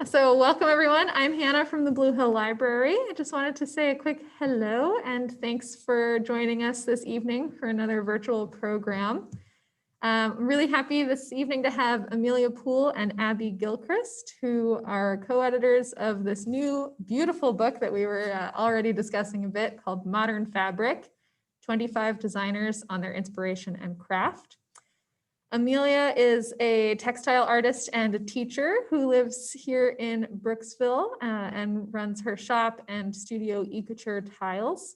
So welcome everyone. I'm Hannah from the Blue Hill Library. I just wanted to say a quick hello and thanks for joining us this evening for another virtual program. I'm really happy this evening to have Amelia Poole and Abby Gilchrist, who are co-editors of this new beautiful book that we were already discussing a bit called Modern Fabric, 25 Designers on Their Inspiration and Craft. Amelia is a textile artist and a teacher who lives here in Brooksville and runs her shop and studio Tiles.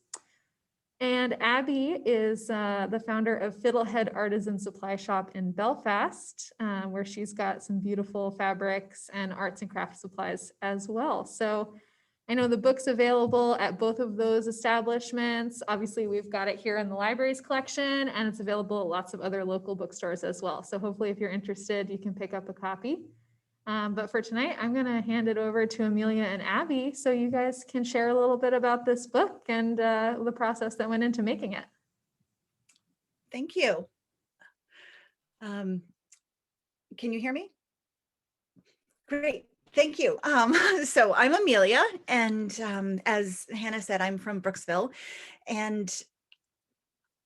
And Abby is the founder of Fiddlehead Artisan Supply Shop in Belfast, where she's got some beautiful fabrics and arts and craft supplies as well. So I know the book's available at both of those establishments. Obviously, we've got it here in the library's collection, and it's available at lots of other local bookstores as well. So hopefully, if you're interested, you can pick up a copy. But for tonight, I'm going to hand it over to Amelia and Abby so you guys can share a little bit about this book and the process that went into making it. Thank you. Can you hear me? Great. Thank you. So I'm Amelia, and as Hannah said, I'm from Brooksville, and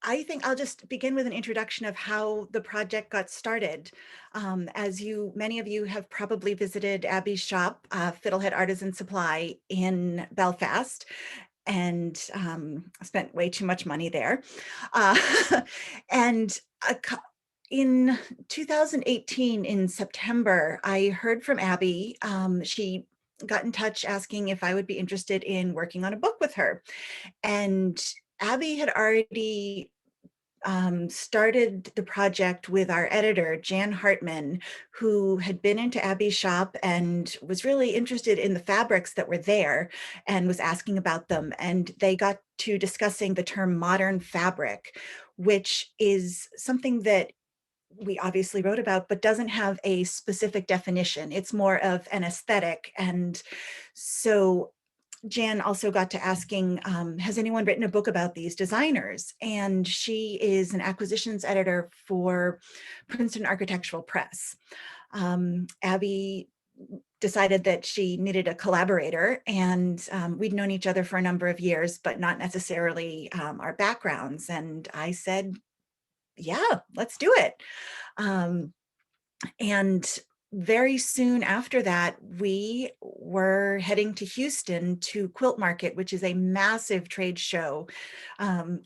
I think I'll just begin with an introduction of how the project got started. As many of you have probably visited Abby's shop, Fiddlehead Artisan Supply in Belfast, and spent way too much money there. And in 2018, in September, I heard from Abby. She got in touch asking if I would be interested in working on a book with her. And Abby had already started the project with our editor, Jan Hartman, who had been into Abby's shop and was really interested in the fabrics that were there and was asking about them. And they got to discussing the term modern fabric, which is something that we obviously wrote about, but doesn't have a specific definition. It's more of an aesthetic. And so Jan also got to asking, has anyone written a book about these designers? And she is an acquisitions editor for Princeton Architectural Press. Abby decided that she needed a collaborator, and we'd known each other for a number of years, but not necessarily our backgrounds. And I said, yeah, let's do it. And very soon after that, we were heading to Houston to Quilt Market, which is a massive trade show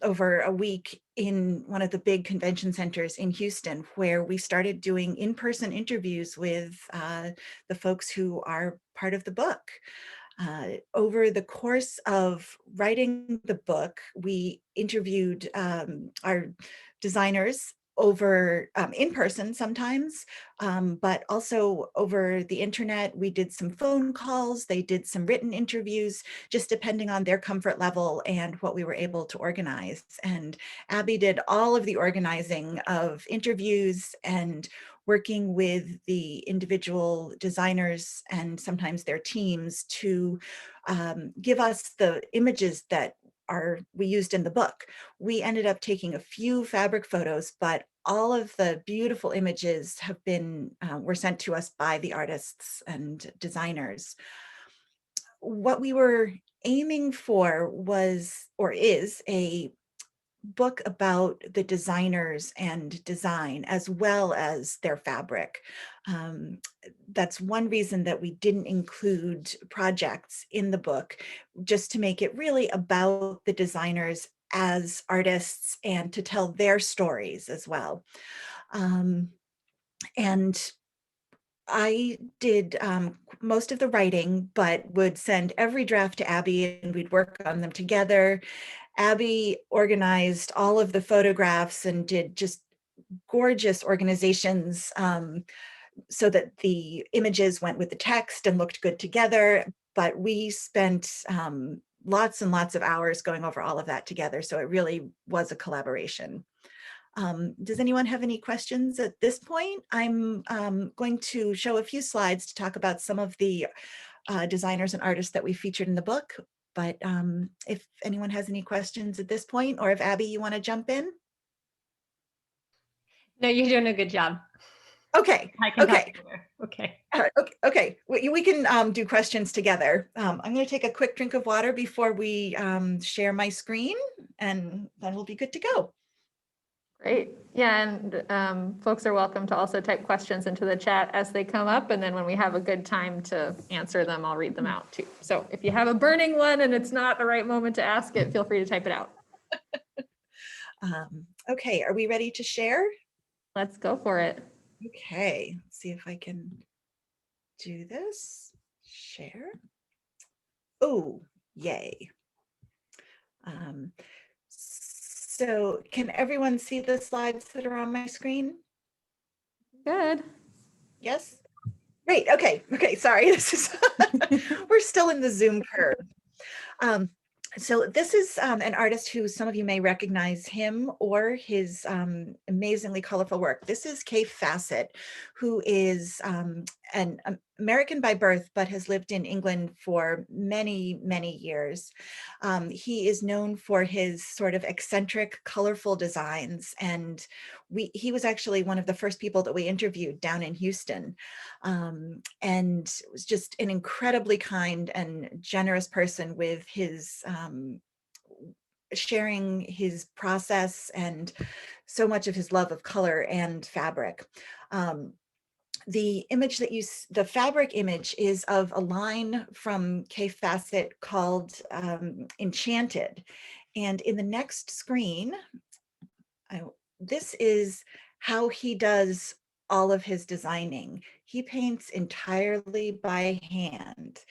over a week in one of the big convention centers in Houston, where we started doing in-person interviews with the folks who are part of the book. Over the course of writing the book, we interviewed our designers over in person sometimes, but also over the internet. We did some phone calls, they did some written interviews, just depending on their comfort level and what we were able to organize. And Abby did all of the organizing of interviews and working with the individual designers and sometimes their teams to give us the images that we used in the book. We ended up taking a few fabric photos, but all of the beautiful images have been were sent to us by the artists and designers. What we were aiming for was, or is, a book about the designers and design as well as their fabric. That's one reason that we didn't include projects in the book, just to make it really about the designers as artists and to tell their stories as well. And I did most of the writing, but would send every draft to Abby and we'd work on them together. Abby organized all of the photographs and did just gorgeous organizations so that the images went with the text and looked good together. But we spent lots and lots of hours going over all of that together. So it really was a collaboration. Does anyone have any questions at this point? I'm going to show a few slides to talk about some of the designers and artists that we featured in the book. But if anyone has any questions at this point, or if Abby, you want to jump in? No, you're doing a good job. Okay, I can talk okay. later. Okay. Okay, okay. We can do questions together. I'm going to take a quick drink of water before we share my screen, and then we'll be good to go. Great. Yeah, and folks are welcome to also type questions into the chat as they come up, and then when we have a good time to answer them, I'll read them out too. So if you have a burning one and it's not the right moment to ask it, feel free to type it out. Okay, are we ready to share? Let's go for it. Okay, let's see if I can do this. Share. Oh, yay. So can everyone see the slides that are on my screen? Good. Yes? Great, okay, okay, sorry. This is we're still in the Zoom curve. So this is an artist who some of you may recognize him or his amazingly colorful work. This is Kaffe Fassett, who is an American by birth, but has lived in England for many, many years. He is known for his sort of eccentric, colorful designs. And he was actually one of the first people that we interviewed down in Houston. And was just an incredibly kind and generous person with his sharing his process and so much of his love of color and fabric. The image that the fabric image is of a line from Kaffe Fassett called Enchanted. And in the next screen, this is how he does all of his designing. He paints entirely by hand.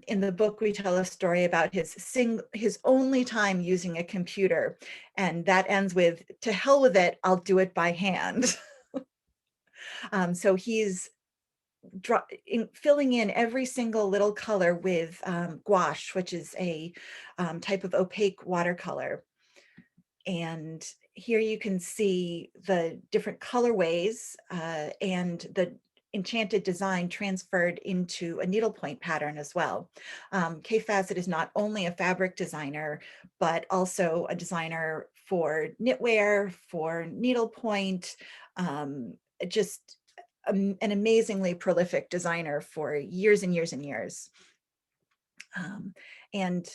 In the book, we tell a story about his only time using a computer, and that ends with, "To hell with it, I'll do it by hand." So he's filling in every single little color with gouache, which is a type of opaque watercolor. And here you can see the different colorways and the enchanted design transferred into a needlepoint pattern as well. Kaffe Fassett is not only a fabric designer, but also a designer for knitwear, for needlepoint, just an amazingly prolific designer for years and years and years. And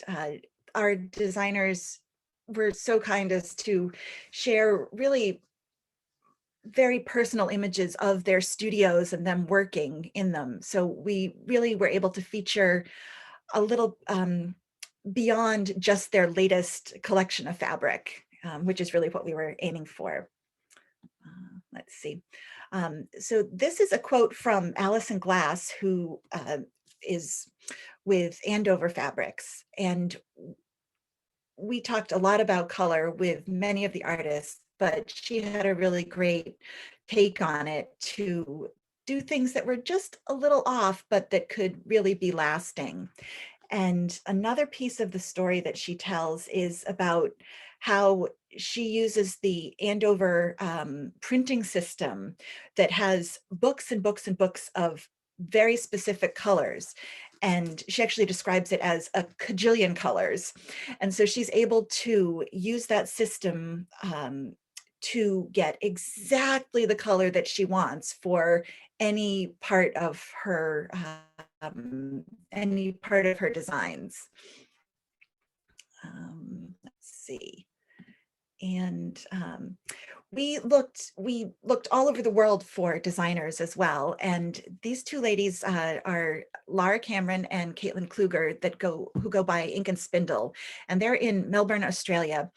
our designers were so kind as to share really very personal images of their studios and them working in them. So we really were able to feature a little beyond just their latest collection of fabric, which is really what we were aiming for. Let's see. So this is a quote from Alison Glass, who is with Andover Fabrics. And we talked a lot about color with many of the artists, but she had a really great take on it to do things that were just a little off, but that could really be lasting. And another piece of the story that she tells is about how she uses the Andover printing system that has books and books and books of very specific colors. And she actually describes it as a cajillion colors. And so she's able to use that system to get exactly the color that she wants for any part of her designs. Let's see. And we looked all over the world for designers as well. And these two ladies are Lara Cameron and Caitlin Kluger who go by Ink and Spindle. And they're in Melbourne, Australia.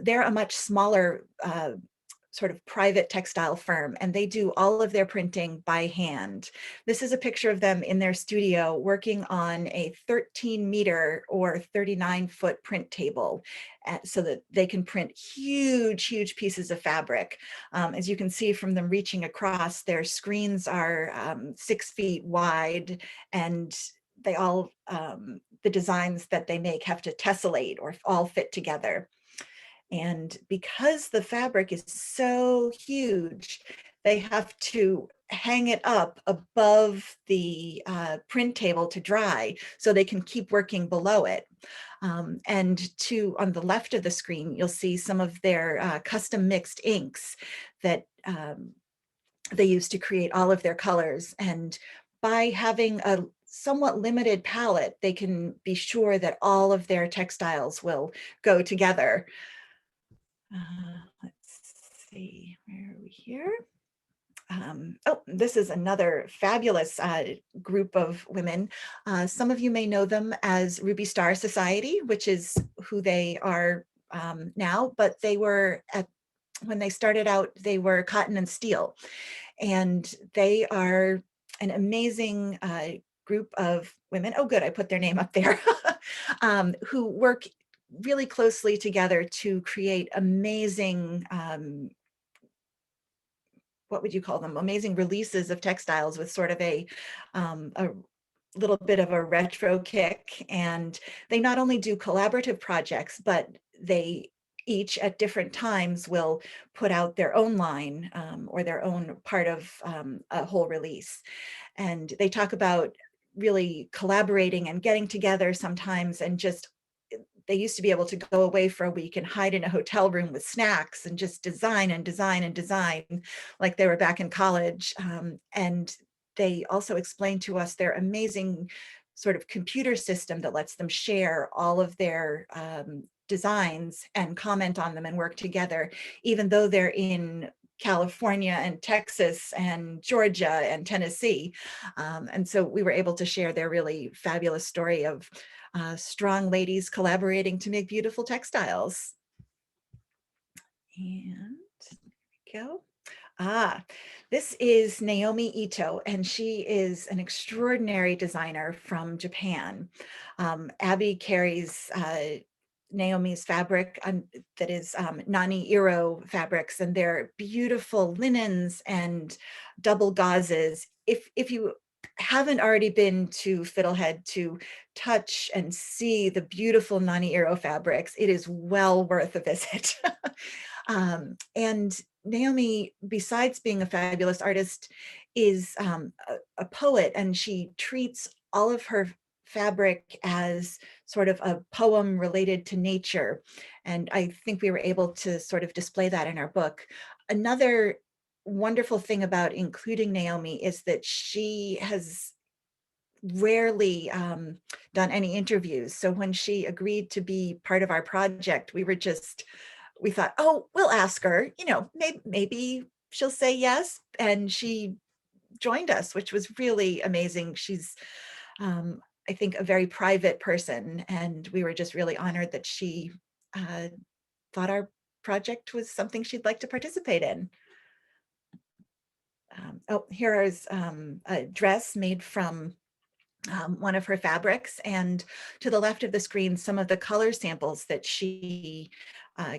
They're a much smaller sort of private textile firm, and they do all of their printing by hand. This is a picture of them in their studio working on a 13-meter or 39-foot print table so that they can print huge, huge pieces of fabric. As you can see from them reaching across, their screens are 6 feet wide, and they all, the designs that they make have to tessellate or all fit together. And because the fabric is so huge, they have to hang it up above the print table to dry so they can keep working below it. And on the left of the screen, you'll see some of their custom mixed inks that they use to create all of their colors. And by having a somewhat limited palette, they can be sure that all of their textiles will go together. Let's see, where are we here? Oh, this is another fabulous group of women. Some of you may know them as Ruby Star Society, which is who they are now, but they were when they started out, they were Cotton and Steel. And they are an amazing group of women. Oh, good, I put their name up there, who work really closely together to create amazing, what would you call them? Amazing releases of textiles with sort of a little bit of a retro kick. And they not only do collaborative projects, but they each at different times will put out their own line or their own part of a whole release. And they talk about really collaborating and getting together sometimes, and just they used to be able to go away for a week and hide in a hotel room with snacks and just design and design and design like they were back in college. And they also explained to us their amazing sort of computer system that lets them share all of their designs and comment on them and work together, even though they're in California and Texas and Georgia and Tennessee. And so we were able to share their really fabulous story of strong ladies collaborating to make beautiful textiles. And there we go. This is Naomi Ito, and she is an extraordinary designer from Japan. Abby carries Naomi's fabric that is Nani Iro fabrics, and they're beautiful linens and double gauzes. If you haven't already been to Fiddlehead to touch and see the beautiful Nani Iro fabrics, it is well worth a visit. And Naomi, besides being a fabulous artist, is a poet, and she treats all of her fabric as sort of a poem related to nature. And I think we were able to sort of display that in our book. Another wonderful thing about including Naomi is that she has rarely done any interviews. So when she agreed to be part of our project, we thought, oh, we'll ask her, maybe she'll say yes. And she joined us, which was really amazing. She's, I think, a very private person. And we were just really honored that she thought our project was something she'd like to participate in. Oh, here is a dress made from one of her fabrics, and to the left of the screen, some of the color samples that she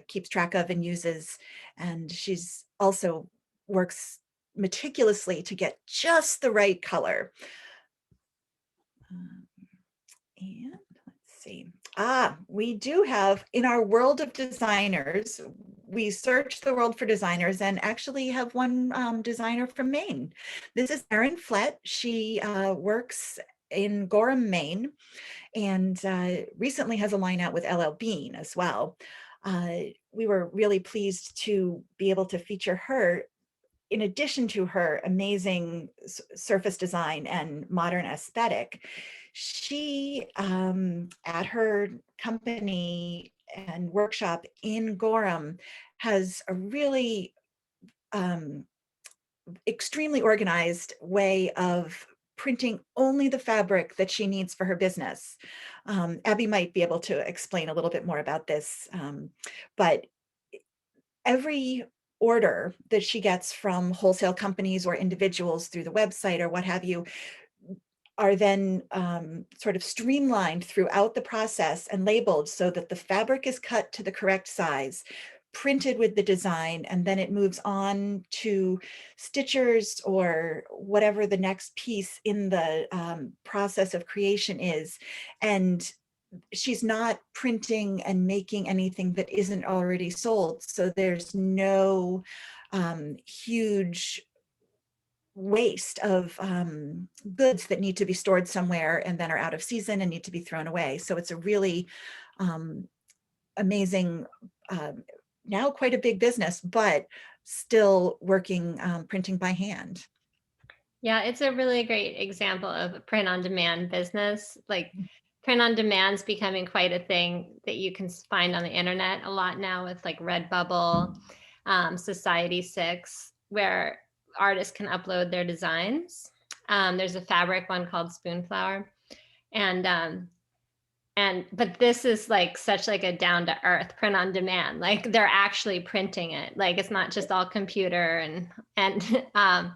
keeps track of and uses. And she's also works meticulously to get just the right color. And let's see. We do have, in our world of designers, we search the world for designers and actually have one designer from Maine. This is Erin Flett. She works in Gorham, Maine, and recently has a line out with LL Bean as well. We were really pleased to be able to feature her in addition to her amazing surface design and modern aesthetic. She, at her company and workshop in Gorham, has a really extremely organized way of printing only the fabric that she needs for her business. Abby might be able to explain a little bit more about this, but every order that she gets from wholesale companies or individuals through the website or what have you are then sort of streamlined throughout the process and labeled so that the fabric is cut to the correct size, printed with the design, and then it moves on to stitchers or whatever the next piece in the process of creation is. And she's not printing and making anything that isn't already sold. So there's no huge waste of goods that need to be stored somewhere and then are out of season and need to be thrown away. So it's a really amazing, now quite a big business, but still working, printing by hand. Yeah, it's a really great example of a print on demand business. Like print on demand's becoming quite a thing that you can find on the internet a lot now with like Redbubble, Society 6, where artists can upload their designs. There's a fabric one called Spoonflower. And but this is like such like a down to earth print on demand. Like they're actually printing it. Like it's not just all computer and um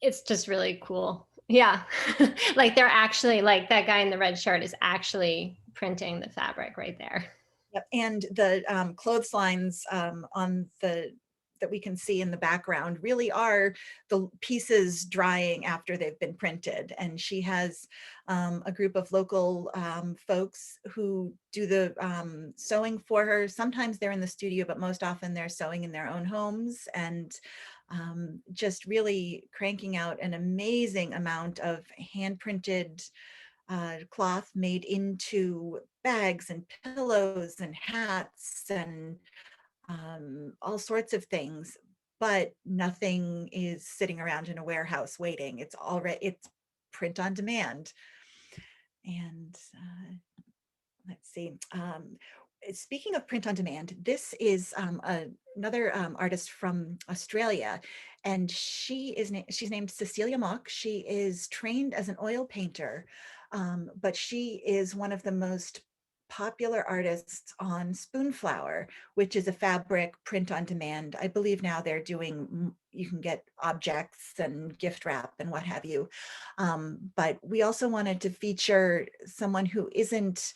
it's just really cool. Yeah. Like they're actually like that guy in the red shirt is actually printing the fabric right there. Yep. And the clotheslines on the that we can see in the background really are the pieces drying after they've been printed. And she has a group of local folks who do the sewing for her. Sometimes they're in the studio, but most often they're sewing in their own homes, and just really cranking out an amazing amount of hand printed cloth made into bags and pillows and hats and all sorts of things, but nothing is sitting around in a warehouse waiting. It's print on demand. And let's see. Speaking of print on demand, this is another artist from Australia, and she's named Cecilia Mock. She is trained as an oil painter, but she is one of the most popular artists on Spoonflower, which is a fabric print on demand. I believe now they're doing, you can get objects and gift wrap and what have you. But we also wanted to feature someone who isn't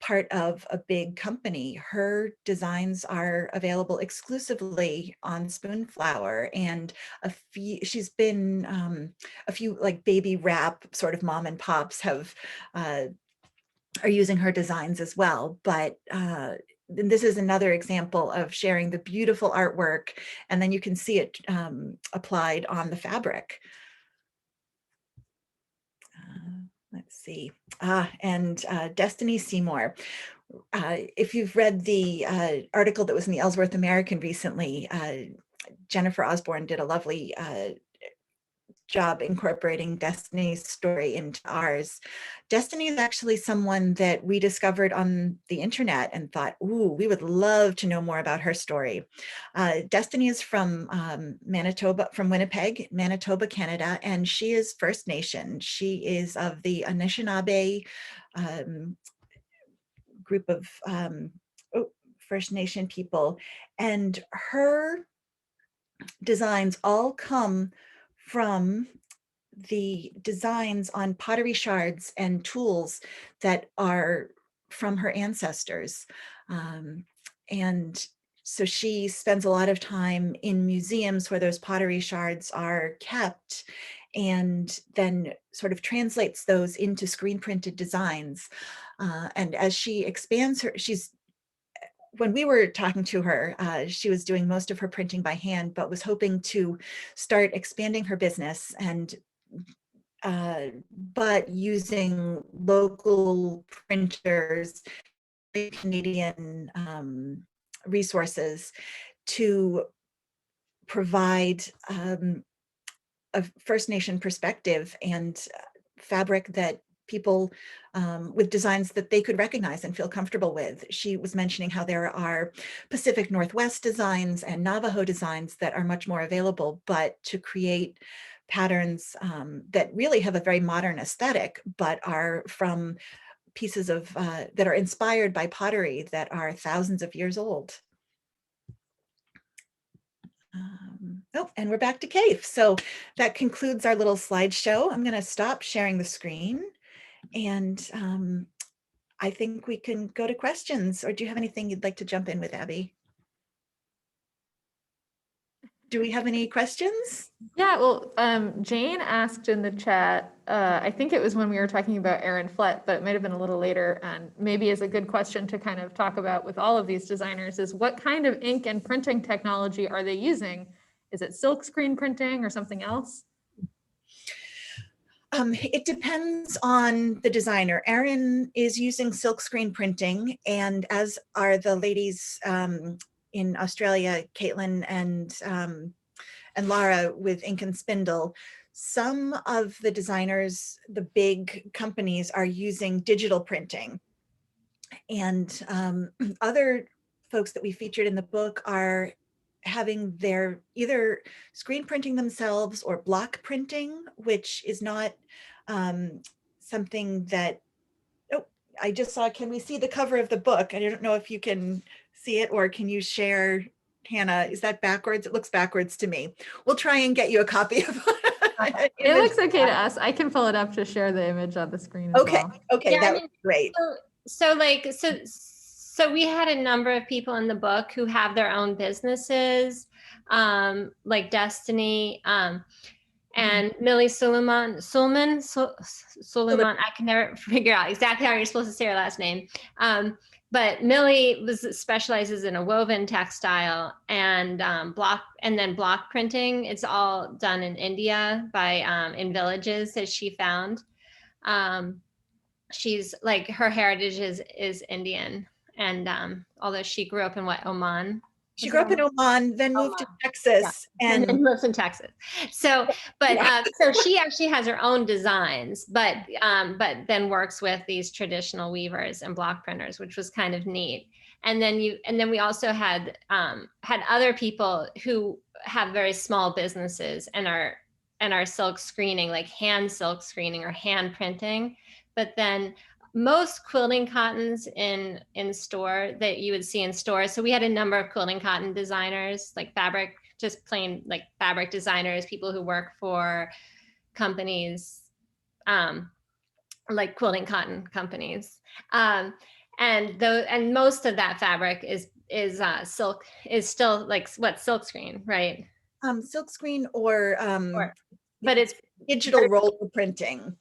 part of a big company. Her designs are available exclusively on Spoonflower, and she's been a few like baby wrap sort of mom and pops have are using her designs as well. But this is another example of sharing the beautiful artwork, and then you can see it applied on the fabric. Let's see. And Destiny Seymour. If you've read the article that was in the Ellsworth American recently, Jennifer Osborne did a lovely job incorporating Destiny's story into ours. Destiny is actually someone that we discovered on the internet and thought, ooh, we would love to know more about her story. Destiny is from Manitoba, from Winnipeg, Manitoba, Canada, and she is First Nation. She is of the Anishinaabe group of First Nation people, and her designs all come from the designs on pottery shards and tools that are from her ancestors. And so she spends a lot of time in museums where those pottery shards are kept, and then sort of translates those into screen printed designs. And as she expands when we were talking to her, she was doing most of her printing by hand, but was hoping to start expanding her business and but using local printers, Canadian resources to provide a First Nation perspective and fabric that people with designs that they could recognize and feel comfortable with. She was mentioning how there are Pacific Northwest designs and Navajo designs that are much more available, but to create patterns that really have a very modern aesthetic, but are from pieces of that are inspired by pottery that are thousands of years old. Oh, and we're back to Kaffe. So that concludes our little slideshow. I'm going to stop sharing the screen, and I think we can go to questions. Or do you have anything you'd like to jump in with, Abby? Do we have any questions? Yeah, well, Jane asked in the chat, I think it was when we were talking about Aaron Flett, but it might have been a little later, and maybe is a good question to kind of talk about with all of these designers is what kind of ink and printing technology are they using? Is it silk screen printing or something else? It depends on the designer. Aaron is using silk screen printing, and as are the ladies in Australia, Caitlin and Lara with Ink and Spindle, some of the designers, the big companies, are using digital printing. And other folks that we featured in the book are having their either screen printing themselves or block printing, which is not something that, oh, I just saw, can we see the cover of the book? I don't know if you can see it, or can you share, Hannah? Is that backwards? It looks backwards to me. We'll try and get you a copy of it. Looks okay to us. I can pull it up to share the image on the screen as okay, well. okay, Yeah, that would be great. So we had a number of people in the book who have their own businesses, like Destiny, and Millie Suleiman, I can never figure out exactly how you're supposed to say her last name. But Millie specializes in a woven textile and block printing. It's all done in India by in villages that she found. She's like, her heritage is Indian, and although she grew up in Oman. She grew up in Oman, then moved to Texas, and then lives in Texas. So, but so she actually has her own designs, but then works with these traditional weavers and block printers, which was kind of neat. And then we also had other people who have very small businesses and are silk screening, like hand silk screening or hand printing. But then most quilting cottons in store that you would see in stores. So we had a number of quilting cotton designers, like fabric, just plain like fabric designers, people who work for companies, like quilting cotton companies. And most of that fabric is silk, is still like what, silk screen, right? Silk screen or but it's digital roller printing.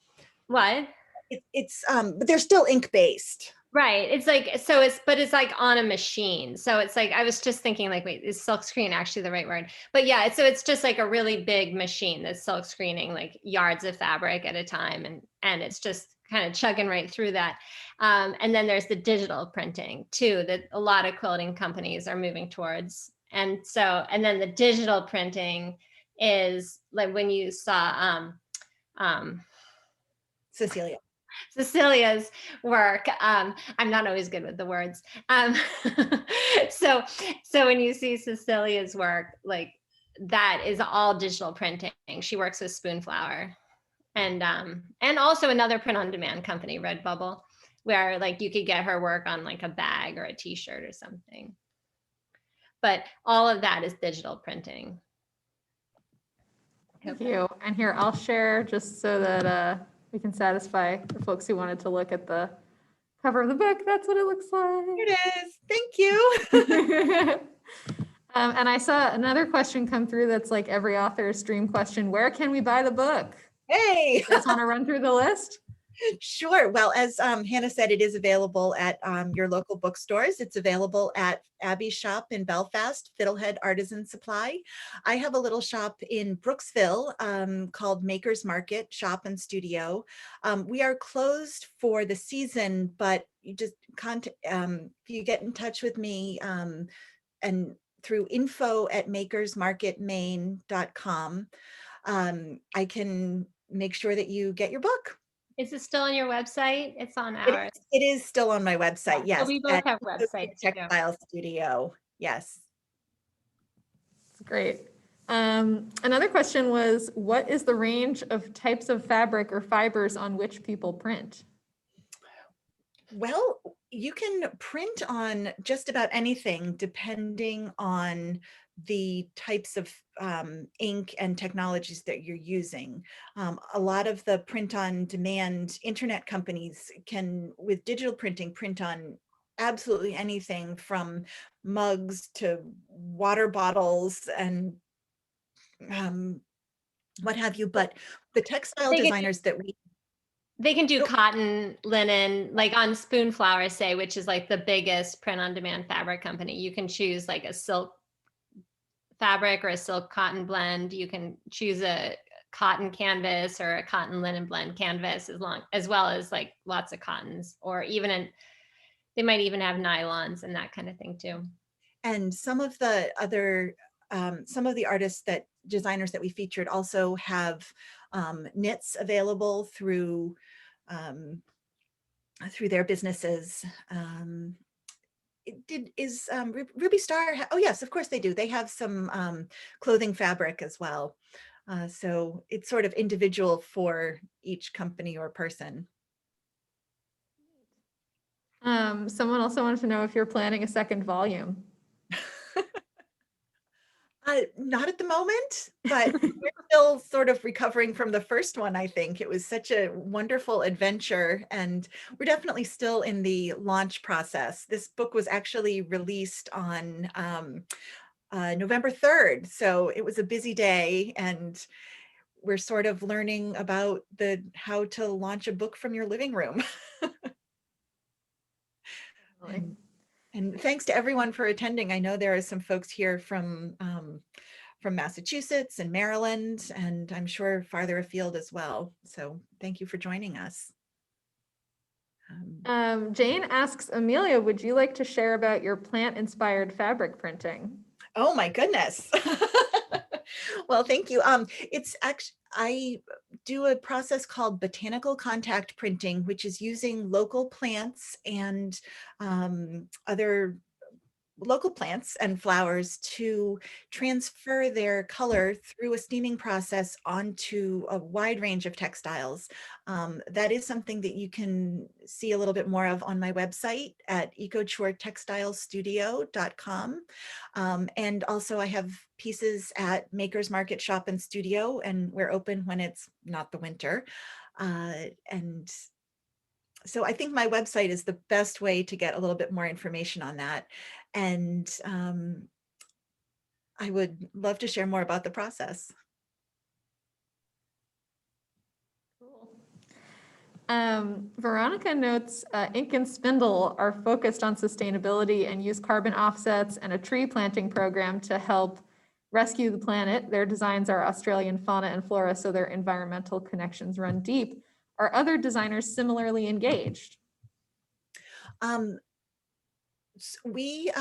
What? But they're still ink based. Right. It's like, so it's like on a machine. So it's like, I was just thinking like, wait, is silk screen actually the right word? But yeah, so it's just like a really big machine that's silk screening like yards of fabric at a time. And it's just kind of chugging right through that. And then there's the digital printing too, that a lot of quilting companies are moving towards. And then the digital printing is like when you saw, Cecilia's work. I'm not always good with the words. So when you see Cecilia's work, like that is all digital printing. She works with Spoonflower, and also another print on demand company, Redbubble, where like you could get her work on like a bag or a t-shirt or something. But all of that is digital printing. Thank you. And here, I'll share just so that we can satisfy the folks who wanted to look at the cover of the book. That's what it looks like. It is. Thank you. And I saw another question come through that's like every author's dream question. Where can we buy the book? Hey. You guys want to run through the list? Sure. Well, as Hannah said, it is available at your local bookstores. It's available at Abby's shop in Belfast, Fiddlehead Artisan Supply. I have a little shop in Brooksville called Maker's Market Shop and Studio. We are closed for the season, but you just if you get in touch with me and through info@makersmarketmaine.com, I can make sure that you get your book. Is it still on your website? It's on ours. It is still on my website. Yes. So we both have websites. Textile Studio. Yes. That's great. Another question was, what is the range of types of fabric or fibers on which people print? Well, you can print on just about anything depending on the types of ink and technologies that you're using. A lot of the print on demand internet companies can, with digital printing, print on absolutely anything from mugs to water bottles and what have you. But the textile designers that they can do cotton, linen, like on Spoonflower, say, which is like the biggest print on demand fabric company. You can choose like a silk fabric or a silk cotton blend. You can choose a cotton canvas or a cotton linen blend canvas, as well as like lots of cottons, or even they might even have nylons and that kind of thing too. And some of the other, some of the artists designers that we featured also have knits available through their businesses. Ruby Star, oh yes, of course they do. They have some clothing fabric as well. So it's sort of individual for each company or person. Someone also wanted to know if you're planning a second volume. Not at the moment, but we're still sort of recovering from the first one, I think. It was such a wonderful adventure, and we're definitely still in the launch process. This book was actually released on November 3rd, so it was a busy day, and we're sort of learning about how to launch a book from your living room. And thanks to everyone for attending. I know there are some folks here from Massachusetts and Maryland, and I'm sure farther afield as well. So thank you for joining us. Jane asks, Amelia, would you like to share about your plant-inspired fabric printing? Oh my goodness. Well, thank you. It's actually, I do a process called botanical contact printing, which is using local plants and other local plants and flowers to transfer their color through a steaming process onto a wide range of textiles. That is something that you can see a little bit more of on my website at ecochuretextilestudio.com. And also I have pieces at Makers Market Shop and Studio, and we're open when it's not the winter. And so I think my website is the best way to get a little bit more information on that. And I would love to share more about the process. Cool. Veronica notes Ink and Spindle are focused on sustainability and use carbon offsets and a tree planting program to help rescue the planet. Their designs are Australian fauna and flora, so their environmental connections run deep. Are other designers similarly engaged? We,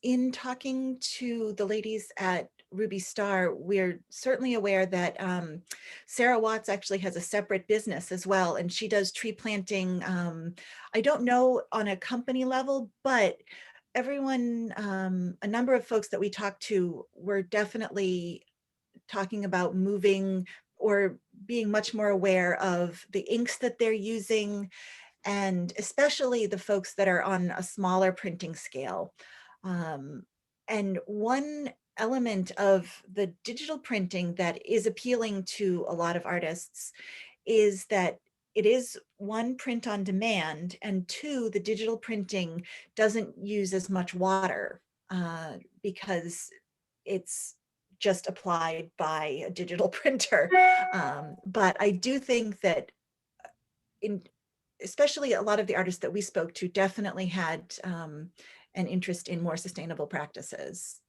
in talking to the ladies at Ruby Star, we're certainly aware that Sarah Watts actually has a separate business as well, and she does tree planting. I don't know on a company level, but everyone, a number of folks that we talked to were definitely talking about moving or being much more aware of the inks that they're using, and especially the folks that are on a smaller printing scale. And one element of the digital printing that is appealing to a lot of artists is that it is one, print on demand, and two, the digital printing doesn't use as much water because it's just applied by a digital printer. But I do think that especially a lot of the artists that we spoke to definitely had an interest in more sustainable practices.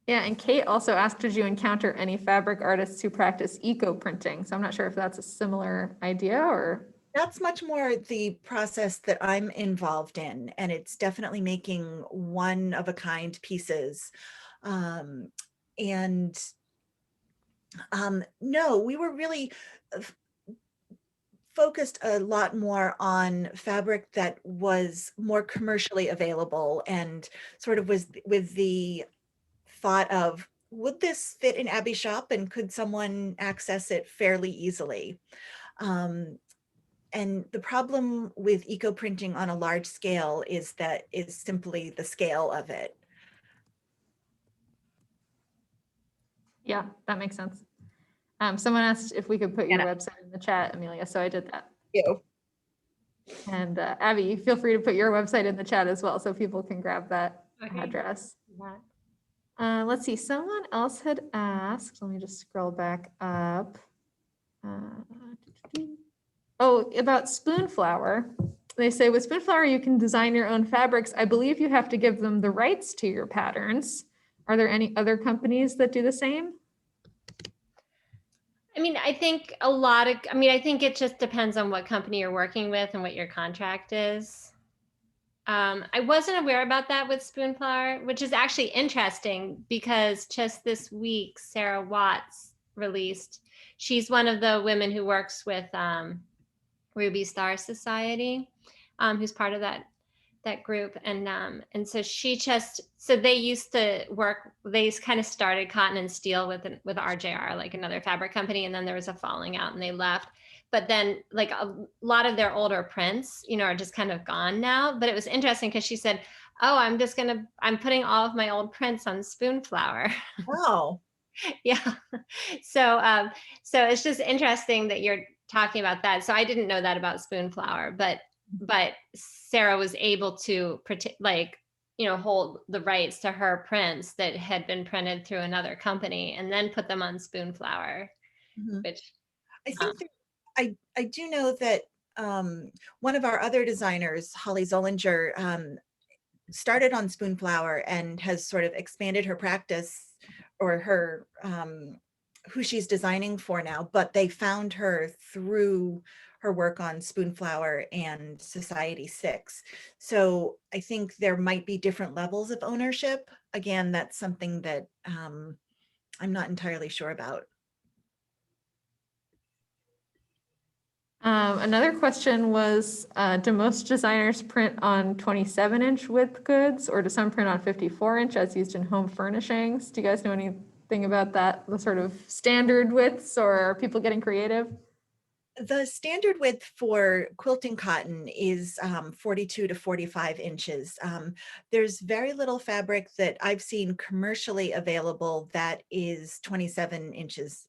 Yeah, and Kate also asked, did you encounter any fabric artists who practice eco printing? So I'm not sure if that's a similar idea or. That's much more the process that I'm involved in, and it's definitely making one of a kind pieces. And no, we were really focused a lot more on fabric that was more commercially available, and sort of was with the thought of, would this fit in Abby's shop and could someone access it fairly easily? And the problem with eco printing on a large scale is simply the scale of it. Yeah, that makes sense. Someone asked if we could put your website in the chat, Amelia, so I did that. You. And Abby, feel free to put your website in the chat as well so people can grab that address. Let's see, someone else had asked, let me just scroll back up. Oh, about Spoonflower. They say with Spoonflower, you can design your own fabrics. I believe you have to give them the rights to your patterns. Are there any other companies that do the same? I mean, I think I think it just depends on what company you're working with and what your contract is. I wasn't aware about that with Spoonflower, which is actually interesting because just this week, Sarah Watts released, she's one of the women who works with Ruby Star Society, who's part of that group. And so they used to work, they kind of started Cotton and Steel with RJR, like another fabric company. And then there was a falling out and they left. But then like a lot of their older prints, are just kind of gone now. But it was interesting because she said, oh, I'm putting all of my old prints on Spoonflower. Wow. Yeah. So it's just interesting that you're talking about that. So I didn't know that about Spoonflower, but Sarah was able to hold the rights to her prints that had been printed through another company and then put them on Spoonflower, Mhm. which I think I do know that one of our other designers, Holly Zollinger, started on Spoonflower and has sort of expanded her practice or her who she's designing for now, but they found her through her work on Spoonflower and Society 6. So I think there might be different levels of ownership. Again, that's something that I'm not entirely sure about. Another question was, do most designers print on 27-inch width goods, or do some print on 54-inch as used in home furnishings? Do you guys know anything about that, the sort of standard widths, or are people getting creative? The standard width for quilting cotton is 42 to 45 inches. There's very little fabric that I've seen commercially available that is 27 inches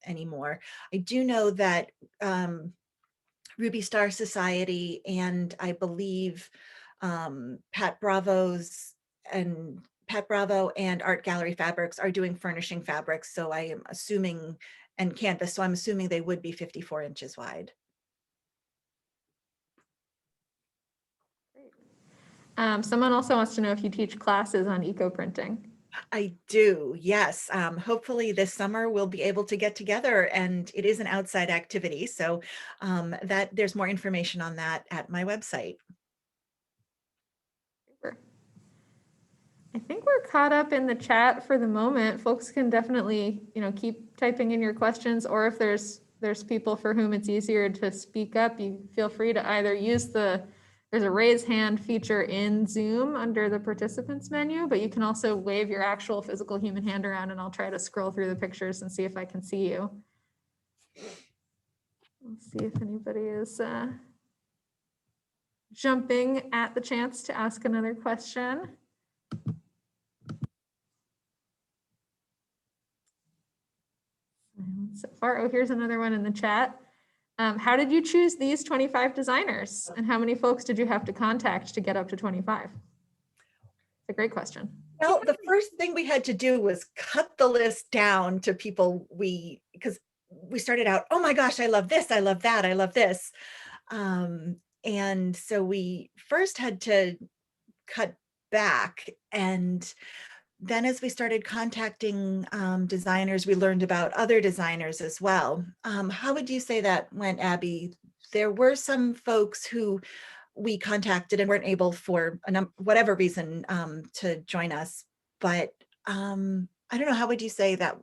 anymore. I do know that Ruby Star Society and I believe Pat Bravo and Art Gallery Fabrics are doing furnishing fabrics. So I am assuming, and canvas, so I'm assuming they would be 54 inches wide. Someone also wants to know if you teach classes on eco printing. I do, yes. Hopefully this summer we'll be able to get together, and it is an outside activity. So that there's more information on that at my website. Super. I think we're caught up in the chat for the moment. Folks can definitely, keep typing in your questions, or if there's people for whom it's easier to speak up, you feel free to either use there's a raise hand feature in Zoom under the participants menu, but you can also wave your actual physical human hand around and I'll try to scroll through the pictures and see if I can see you. Let's see if anybody is jumping at the chance to ask another question. So far, oh, here's another one in the chat. How did you choose these 25 designers, and how many folks did you have to contact to get up to 25? It's a great question. Well, the first thing we had to do was cut the list down to people because we started out, oh my gosh, I love this, I love that, I love this. And so we first had to cut back, and then as we started contacting designers, we learned about other designers as well. How would you say that went, Abby? There were some folks who we contacted and weren't able for whatever reason to join us. But I don't know, how would you say that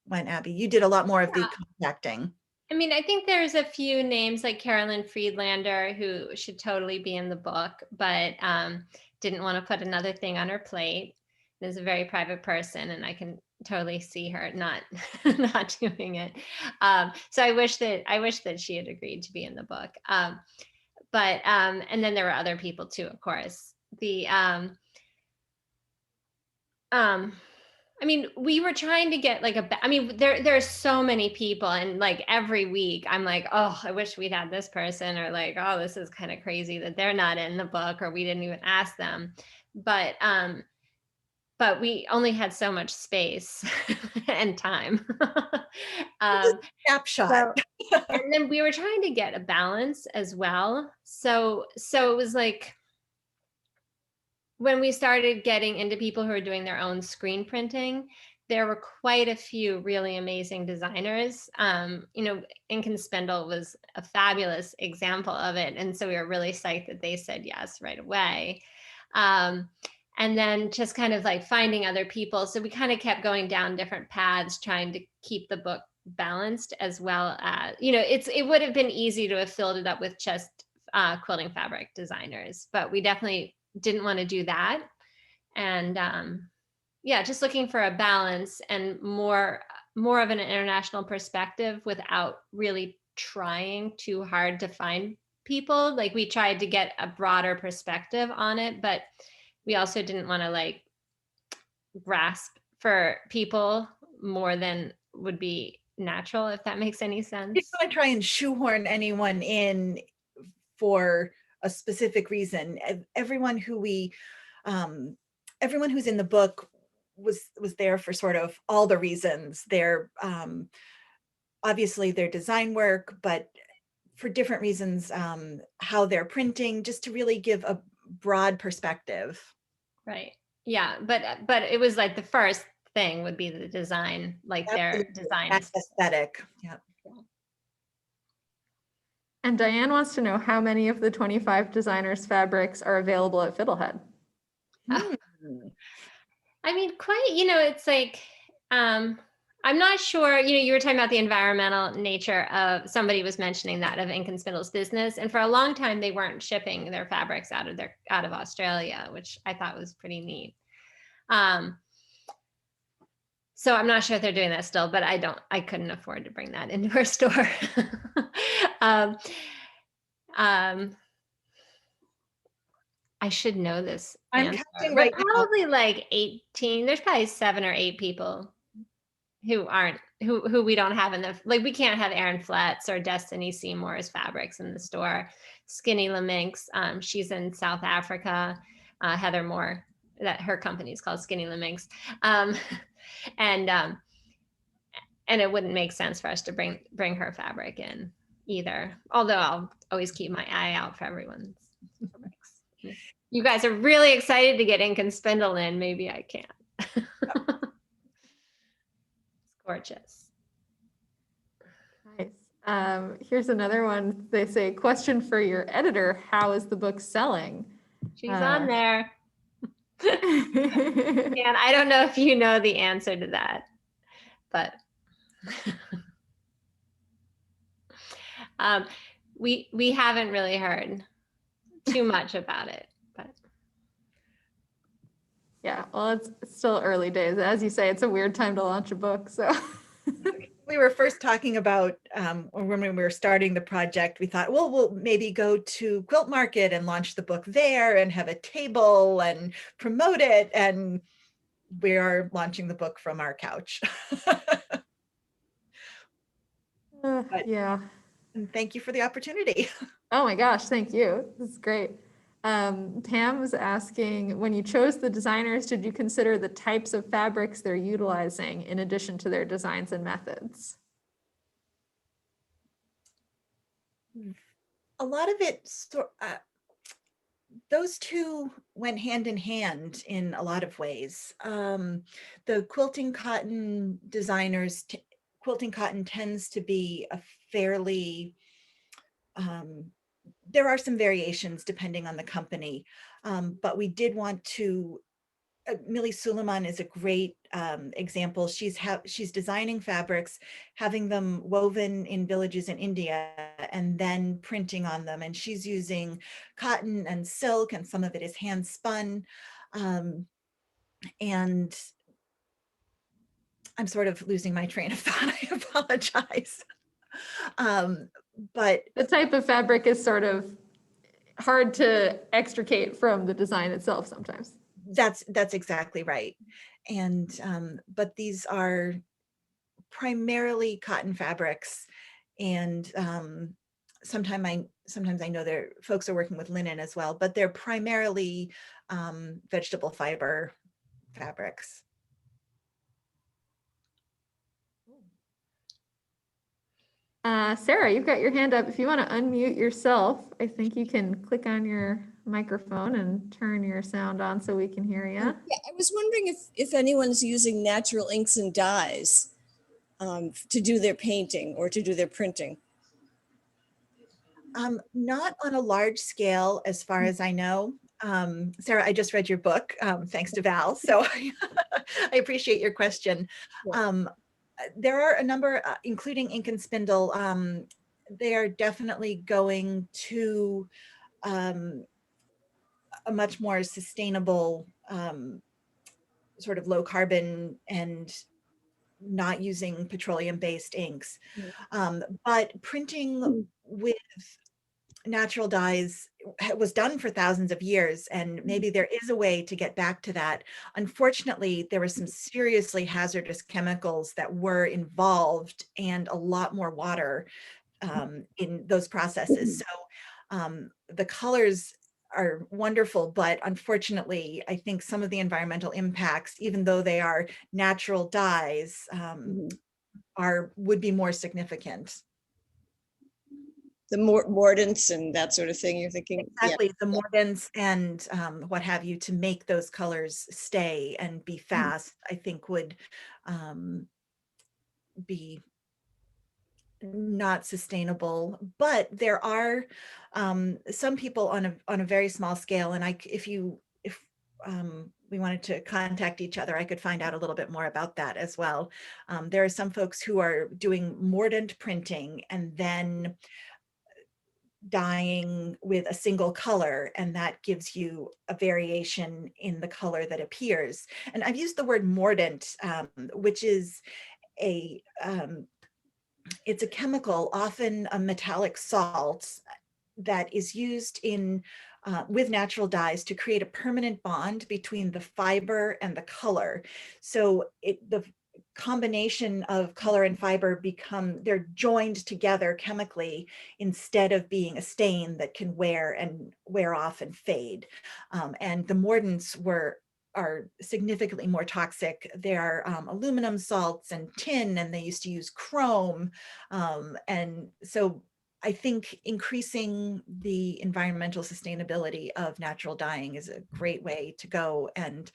went, Abby? You did a lot more of the contacting. I mean, I think there's a few names like Carolyn Friedlander who should totally be in the book, but didn't want to put another thing on her plate. Is a very private person, and I can totally see her not not doing it. So I wish that she had agreed to be in the book. But and then there were other people too, of course. I mean, we were trying to get like there are so many people, and like every week I'm like, oh, I wish we'd had this person, or like, oh, this is kind of crazy that they're not in the book, or we didn't even ask them. But we only had so much space and time. Snapshot. And then we were trying to get a balance as well. So it was like, when we started getting into people who are doing their own screen printing, there were quite a few really amazing designers. You know, Ink and Spindle was a fabulous example of it. And so we were really psyched that they said yes right away. And then just kind of like finding other people. So we kind of kept going down different paths, trying to keep the book balanced, as well as, you know, it would have been easy to have filled it up with just quilting fabric designers, but we definitely didn't want to do that. And yeah, just looking for a balance and more of an international perspective without really trying too hard to find people. Like, we tried to get a broader perspective on it, but we also didn't want to like grasp for people more than would be natural, if that makes any I sense. didn't want to try and shoehorn anyone in for a specific reason. Everyone who's in the book was there for sort of all the reasons. They're obviously their design work, but for different reasons, how they're printing, just to really give a broad perspective. Right. Yeah, but it was like the first thing would be the design, like their Absolutely. design That is aesthetic. Yeah. And Diane wants to know how many of the 25 designers' fabrics are available at Fiddlehead. Hmm. I mean, quite, you know, it's like, I'm not sure, you know, you were talking about the environmental nature of, somebody was mentioning that, of Ink and Spindle's business. And for a long time, they weren't shipping their fabrics out of Australia, which I thought was pretty neat. So I'm not sure if they're doing that still, but I couldn't afford to bring that into our store. I should know this I'm answer, counting but right now. probably like 18. There's probably 7 or 8 people who we don't have in the, like, we can't have Erin Fletts or Destiny Seymour's fabrics in the store. Skinny Laminx, she's in South Africa. Heather Moore, that her company is called Skinny Laminx. And it wouldn't make sense for us to bring her fabric in either. Although I'll always keep my eye out for everyone's fabrics. You guys are really excited to get Ink and Spindle in. Maybe I can. It's gorgeous. Nice. Here's another one. They say, question for your editor, how is the book selling? She's on there. And I don't know if you know the answer to that, but we haven't really heard too much about it. But Yeah, well, it's still early days. As you say, it's a weird time to launch a book. So We were first talking about when we were starting the project, we thought, well, we'll maybe go to Quilt Market and launch the book there and have a table and promote it. And we are launching the book from our couch. yeah. And thank you for the opportunity. Oh my gosh, thank you. This is great. Pam was asking, when you chose the designers, did you consider the types of fabrics they're utilizing in addition to their designs and methods? A lot of it, those two went hand in hand in a lot of ways. The quilting cotton designers, quilting cotton tends to be a fairly, there are some variations depending on the company, but we did want to, Millie Suleiman is a great example. She's designing fabrics, having them woven in villages in India, and then printing on them. And she's using cotton and silk, and some of it is hand spun. And I'm sort of losing my train of thought. I apologize. But the type of fabric is sort of hard to extricate from the design itself sometimes. That's exactly right. And but these are primarily cotton fabrics, and sometimes I know folks are working with linen as well, but they're primarily vegetable fiber fabrics. Sarah, you've got your hand up. If you want to unmute yourself, I think you can click on your microphone and turn your sound on so we can hear you. Yeah, I was wondering if anyone's using natural inks and dyes to do their painting or to do their printing. Not on a large scale, as far as I know. Sarah, I just read your book, thanks to Val, so I appreciate your question. Yeah. There are a number, including ink and spindle. They are definitely going to a much more sustainable, sort of low carbon and not using petroleum-based inks. But printing with natural dyes was done for thousands of years, and maybe there is a way to get back to that. Unfortunately, there were some seriously hazardous chemicals that were involved and a lot more water in those processes. So the colors are wonderful, but unfortunately, I think some of the environmental impacts, even though they are natural dyes, would be more significant. The mordants and that sort of thing, you're thinking? Exactly, Yeah. the mordants and what have you to make those colors stay and be fast, I think would be not sustainable. But there are some people on a very small scale, and if we wanted to contact each other, I could find out a little bit more about that as well. There are some folks who are doing mordant printing and then dyeing with a single color, and that gives you a variation in the color that appears. And I've used the word mordant, which is it's a chemical, often a metallic salt, that is used in with natural dyes to create a permanent bond between the fiber and the color. So the combination of color and fiber they're joined together chemically instead of being a stain that can wear off and fade. And the mordants are significantly more toxic. They're aluminum salts and tin, and they used to use chrome. And so I think increasing the environmental sustainability of natural dyeing is a great way to go. And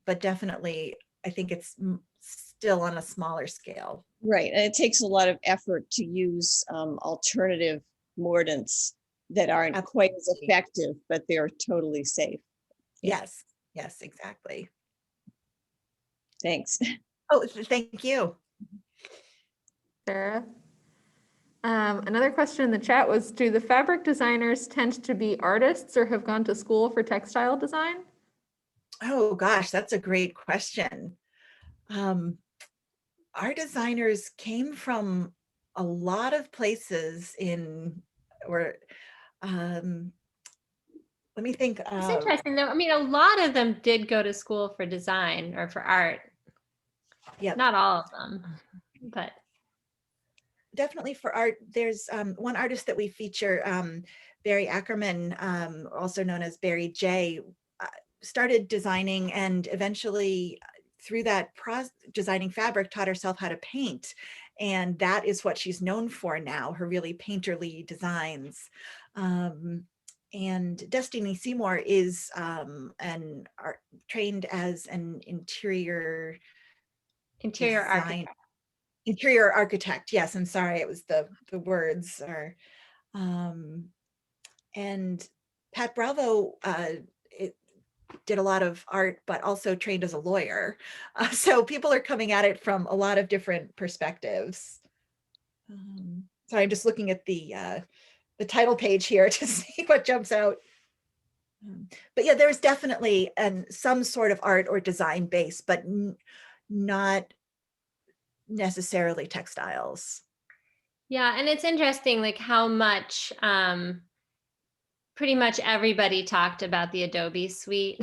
but definitely, I think it's still on a smaller scale. Right, and it takes a lot of effort to use alternative mordants that aren't quite as effective, but they're totally safe. Yeah. Yes, exactly. Thanks. Oh, thank you. Sarah. Another question in the chat was, do the fabric designers tend to be artists or have gone to school for textile design? Oh gosh, that's a great question. Our designers came from a lot of places let me think. It's interesting though. I mean, a lot of them did go to school for design or for art. Yeah, not all of them, but definitely for art. There's one artist that we feature, Barry Ackerman, also known as Barry J, started designing and eventually through that designing fabric taught herself how to paint. And that is what she's known for now, her really painterly designs. And Destiny Seymour is trained as an interior architect. Interior architect. Yes, I'm sorry, it was the words are. And Pat Bravo did a lot of art, but also trained as a lawyer. So people are coming at it from a lot of different perspectives. So I'm just looking at the title page here to see what jumps out. But yeah, there's definitely some sort of art or design base, but not necessarily textiles. Yeah, and it's interesting like how much pretty much everybody talked about the Adobe suite.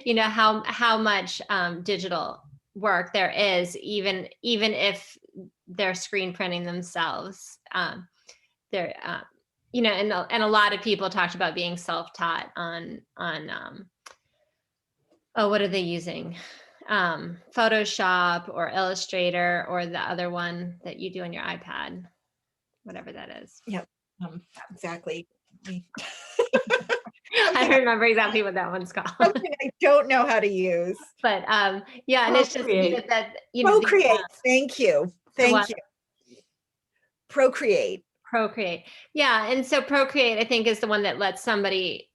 You know, how much digital work there is, even if they're screen printing themselves. They're you know, and a lot of people talked about being self-taught on oh, what are they using? Photoshop or Illustrator or the other one that you do on your iPad, whatever that is. Yep, exactly. I don't remember exactly what that one's called. Something I don't know how to use. But yeah, and it's just Procreate. that you know Procreate. Thank you. Thank what? you. Procreate. Procreate. Yeah, and so Procreate I think is the one that lets somebody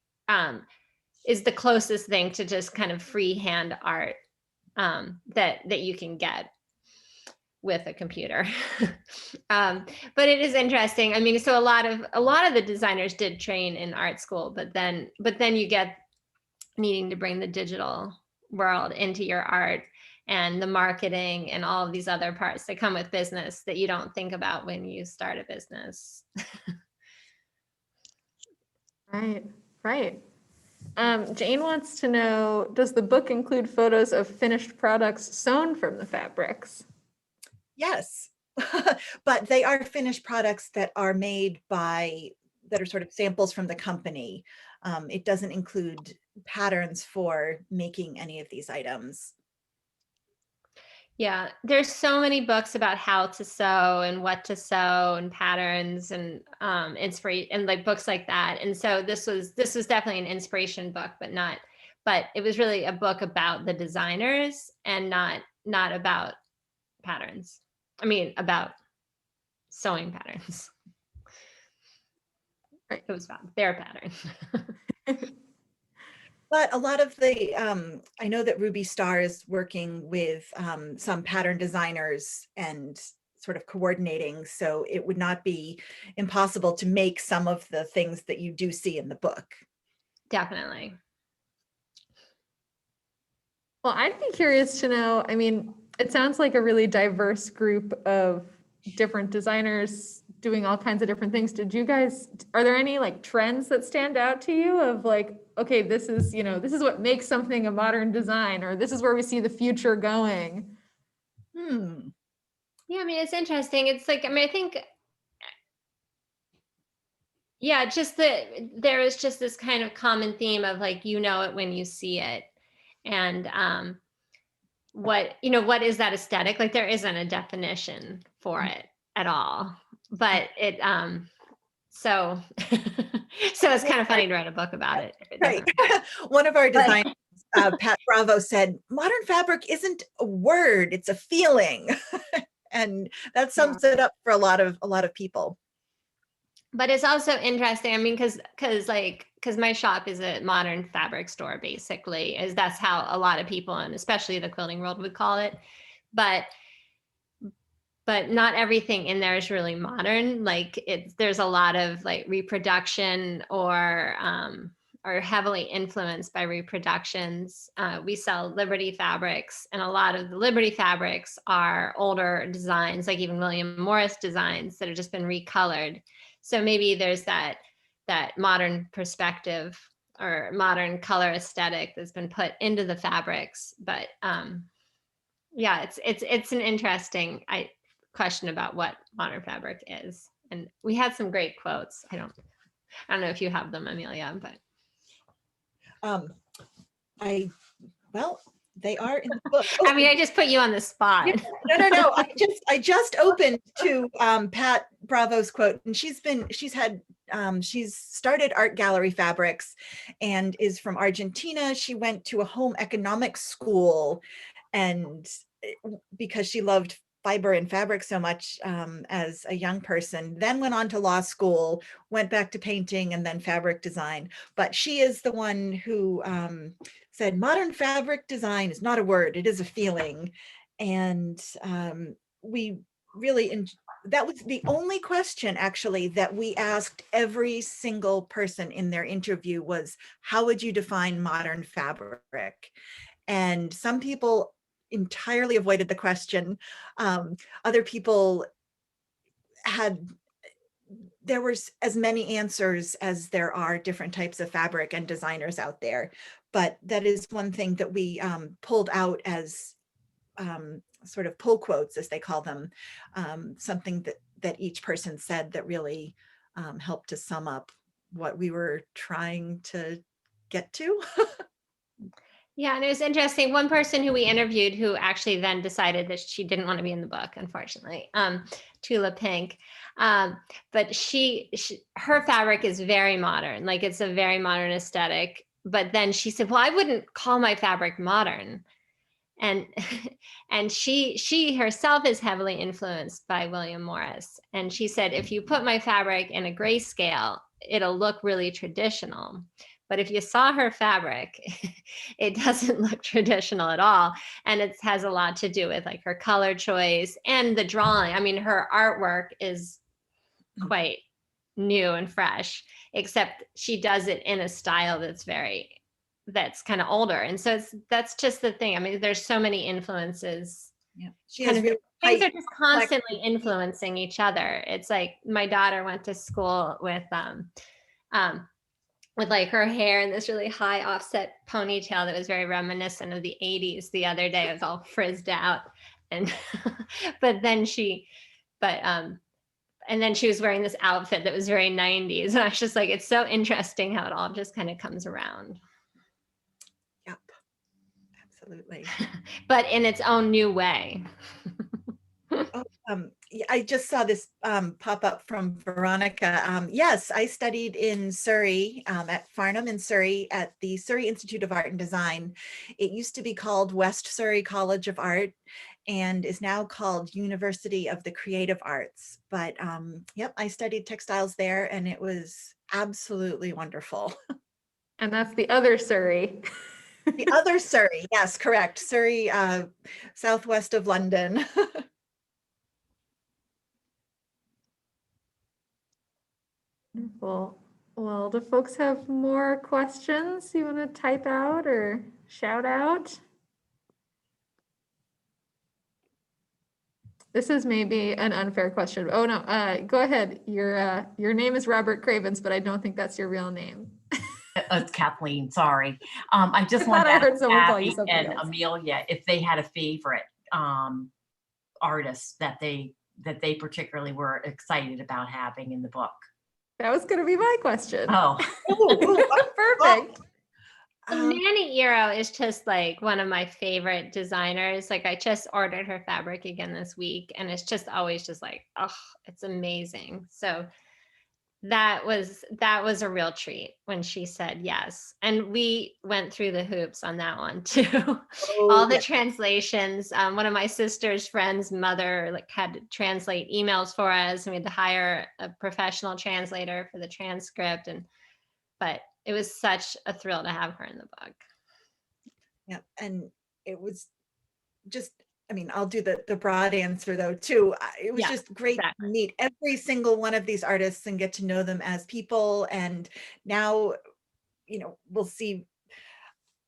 is the closest thing to just kind of freehand art that you can get with a computer. But it is interesting. I mean, so a lot of the designers did train in art school, but then you get needing to bring the digital world into your art and the marketing and all of these other parts that come with business that you don't think about when you start a business. Right, right. Jane wants to know, does the book include photos of finished products sewn from the fabrics? Yes, but they are finished products that are made that are sort of samples from the company. It doesn't include patterns for making any of these items. Yeah, there's so many books about how to sew and what to sew and patterns and inspiration and like books like that. And so this was definitely an inspiration book, but it was really a book about the designers and not about patterns. I mean, about sewing patterns. Right. It was about their patterns. But a lot of the, I know that Ruby Star is working with some pattern designers and sort of coordinating, so it would not be impossible to make some of the things that you do see in the book. Definitely. Well, I'd be curious to know, I mean, it sounds like a really diverse group of different designers doing all kinds of different things. Are there any like trends that stand out to you of like, okay, this is what makes something a modern design, or this is where we see the future going? Yeah, I mean, it's interesting. It's like, I mean, I think, yeah, just that there is just this kind of common theme of like, you know it when you see it. And what is that aesthetic? Like there isn't a definition for it at all. But it so so it's kind of funny to write a book about it. Right. One of our designers, Pat Bravo, said, modern fabric isn't a word, it's a feeling. And that sums it up for a lot of people. But it's also interesting. I mean, because my shop is a modern fabric store, basically, is that's how a lot of people, and especially the quilting world, would call it. But not everything in there is really modern. Like there's a lot of like reproduction or heavily influenced by reproductions. We sell Liberty fabrics, and a lot of the Liberty fabrics are older designs, like even William Morris designs that have just been recolored. So maybe there's that modern perspective or modern color aesthetic that's been put into the fabrics. But yeah, it's an interesting question about what modern fabric is. And we had some great quotes. I don't know if you have them, Amelia, but Well, they are in the book. I mean, I just put you on the spot. No. I just opened to Pat Bravo's quote, and she's started Art Gallery Fabrics and is from Argentina. She went to a home economics school, and because she loved fiber and fabric so much as a young person, then went on to law school, went back to painting, and then fabric design. But she is the one who said modern fabric design is not a word, it is a feeling. And we really, that was the only question actually that we asked every single person in their interview was, how would you define modern fabric? And some people entirely avoided the question. Other people there was as many answers as there are different types of fabric and designers out there. But that is one thing that we pulled out as sort of pull quotes, as they call them, something that each person said that really helped to sum up what we were trying to get to. Yeah, and it was interesting. One person who we interviewed who actually then decided that she didn't want to be in the book, unfortunately, Tula Pink. But her fabric is very modern, like it's a very modern aesthetic. But then she said, well, I wouldn't call my fabric modern. And and she herself is heavily influenced by William Morris. And she said, if you put my fabric in a grayscale, it'll look really traditional. But if you saw her fabric, it doesn't look traditional at all. And it has a lot to do with like her color choice and the drawing. I mean, her artwork is quite new and fresh, except she does it in a style that's kind of older. And so that's just the thing. I mean, there's so many influences. Yeah, she Kind has of really things tight, are just constantly influencing each other. It's like my daughter went to school with like her hair in this really high offset ponytail that was very reminiscent of the 80s the other day. It was all frizzed out. And but then and then she was wearing this outfit that was very 90s. And I was just like, it's so interesting how it all just kind of comes around. Yep, absolutely. But in its own new way. Oh, yeah, I just saw this pop up from Veronica. Yes, I studied in Surrey, at Farnham in Surrey, at the Surrey Institute of Art and Design. It used to be called West Surrey College of Art and is now called University of the Creative Arts. But yep, I studied textiles there and it was absolutely wonderful. And that's the other Surrey. The other Surrey, yes, correct. Surrey, southwest of London. Wonderful. Well, do folks have more questions you want to type out or shout out? This is maybe an unfair question. Oh no, go ahead. Your name is Robert Cravens, but I don't think that's your real name. It's Kathleen, sorry. I just I wanted thought I to heard ask someone call you Abby something and else. Amelia if they had a favorite artist that they particularly were excited about having in the book. That was going to be my question. Oh, Perfect. Naomi Ito is just like one of my favorite designers. Like I just ordered her fabric again this week and it's just always just like, oh, it's amazing. So that was a real treat when she said yes. And we went through the hoops on that one too. All the translations. One of my sister's friend's mother like had to translate emails for us and we had to hire a professional translator for the transcript. But it was such a thrill to have her in the book. Yeah, and it was just, I mean, I'll do the broad answer though too. It was just great to meet every single one of these artists and get to know them as people. And now, you know, we'll see,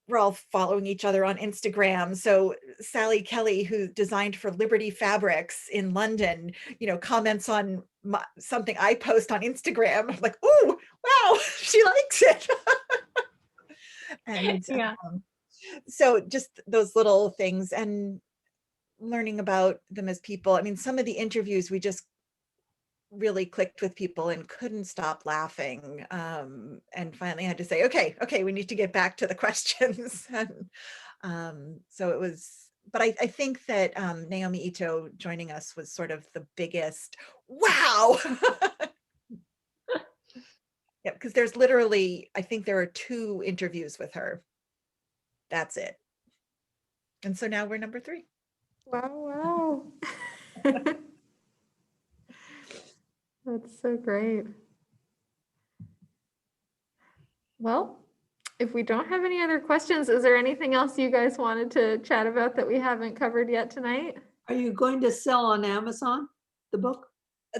we're all following each other on Instagram. So Sally Kelly, who designed for Liberty Fabrics in London, you know, comments on something I post on Instagram. I'm like, oh, wow, she likes it. And so just those little things and learning about them as people. I mean, some of the interviews we just really clicked with people and couldn't stop laughing, and finally had to say, okay, we need to get back to the questions. And so it was, but I think that Naomi Ito joining us was sort of the biggest wow. Yeah, because there's literally, I think there are 2 interviews with her. That's it. And so now we're number 3. Wow. That's so great. Well, if we don't have any other questions, is there anything else you guys wanted to chat about that we haven't covered yet tonight? Are you going to sell on Amazon, the book?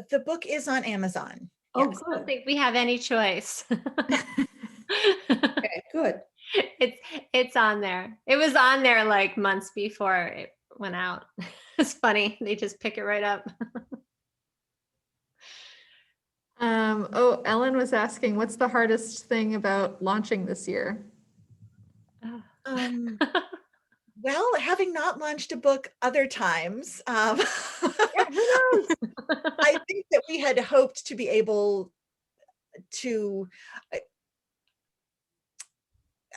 The book is on Amazon. Oh, Yes. I don't good. think we have any choice. Okay, good. It's on there. It was on there like months before it went out. It's funny. They just pick it right up. Oh, Ellen was asking, what's the hardest thing about launching this year? Well, having not launched a book other times, Yeah, who knows? I think that we had hoped to be able to,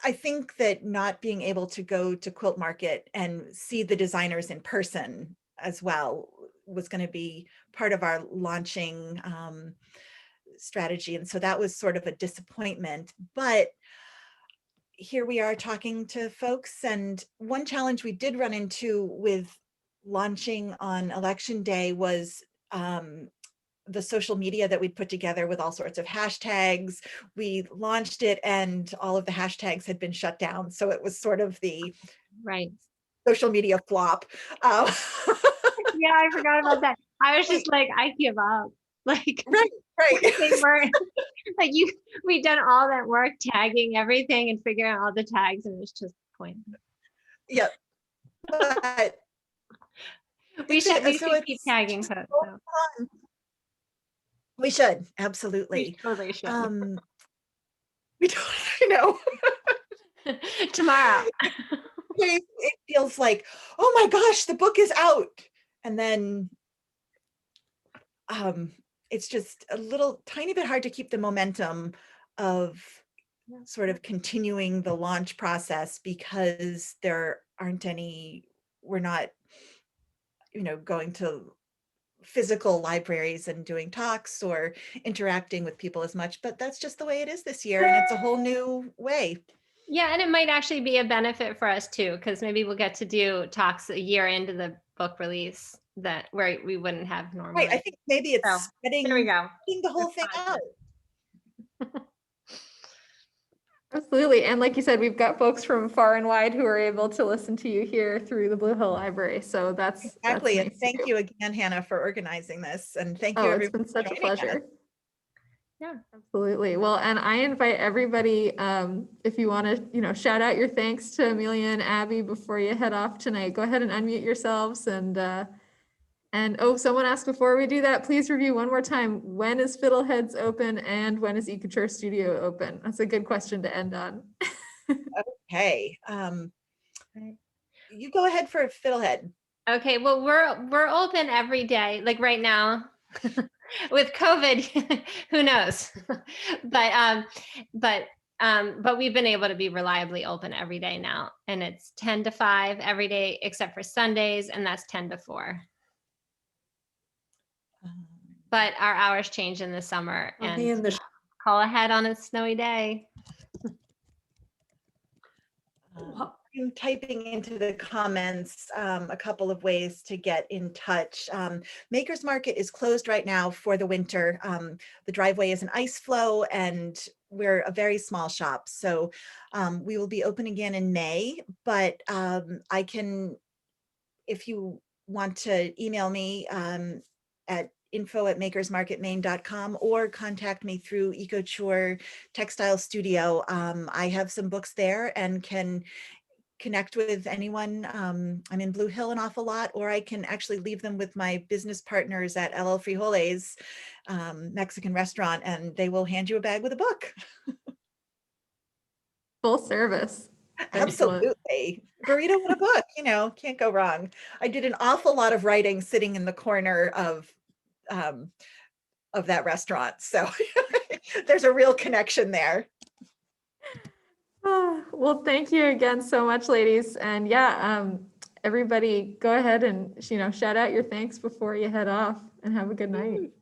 I think that not being able to go to Quilt Market and see the designers in person as well was going to be part of our launching strategy. And so that was sort of a disappointment, but here we are talking to folks. And one challenge we did run into with launching on election day was the social media that we'd put together with all sorts of hashtags. We launched it and all of the hashtags had been shut down. So it was sort of the Right. social media flop. Yeah, I forgot about that. I was just like, I give up. Like, Right. they weren't like we'd done all that work tagging everything and figuring out all the tags, and it was just pointless. Yep. But We should so keep tagging posts. So. we should, We absolutely. totally should. We totally know. Tomorrow. It feels like, oh my gosh, the book is out. And then it's just a little tiny bit hard to keep the momentum of sort of continuing the launch process because there aren't any, we're not, going to physical libraries and doing talks or interacting with people as much, but that's just the way it is this year. And it's a whole new way. Yeah, and it might actually be a benefit for us too, because maybe we'll get to do talks a year into the book release that where we wouldn't have normally. Right. I think maybe it's So, spreading, there we go. the whole thing out. Absolutely. And like you said, we've got folks from far and wide who are able to listen to you here through the Blue Hill Library. So that's Exactly. That's And thank you again, Hannah, for organizing this. And thank you, Oh, everyone. it's been such a joining us. pleasure. Yeah. Absolutely. Well, and I invite everybody, if you want to, shout out your thanks to Amelia and Abby before you head off tonight, go ahead and unmute yourselves. And oh, someone asked before we do that, please review one more time. When is Fiddleheads open and when is Eclectic Studio open? That's a good question to end on. Okay. You go ahead for Fiddlehead. Okay, well, we're open every day. Like right now, with COVID, who knows? But we've been able to be reliably open every day now, and it's 10 to 5 every day except for Sundays, and that's 10 to 4. But our hours change in the summer, I'll be in and the call ahead on a snowy day. I'm typing into the comments a couple of ways to get in touch. Maker's Market is closed right now for the winter. The driveway is an ice flow and we're a very small shop. So we will be open again in May, but I can, if you want to email me at info@makersmarketmaine.com or contact me through EcoCure Textile Studio. I have some books there and can connect with anyone. I'm in Blue Hill an awful lot, or I can actually leave them with my business partners at LL Frijoles Mexican restaurant, and they will hand you a bag with a book. Full service. Excellent. Absolutely. Burrito and a book, can't go wrong. I did an awful lot of writing sitting in the corner of that restaurant. So there's a real connection there. Well, thank you again so much, ladies. And yeah, everybody go ahead and, shout out your thanks before you head off and have a good night.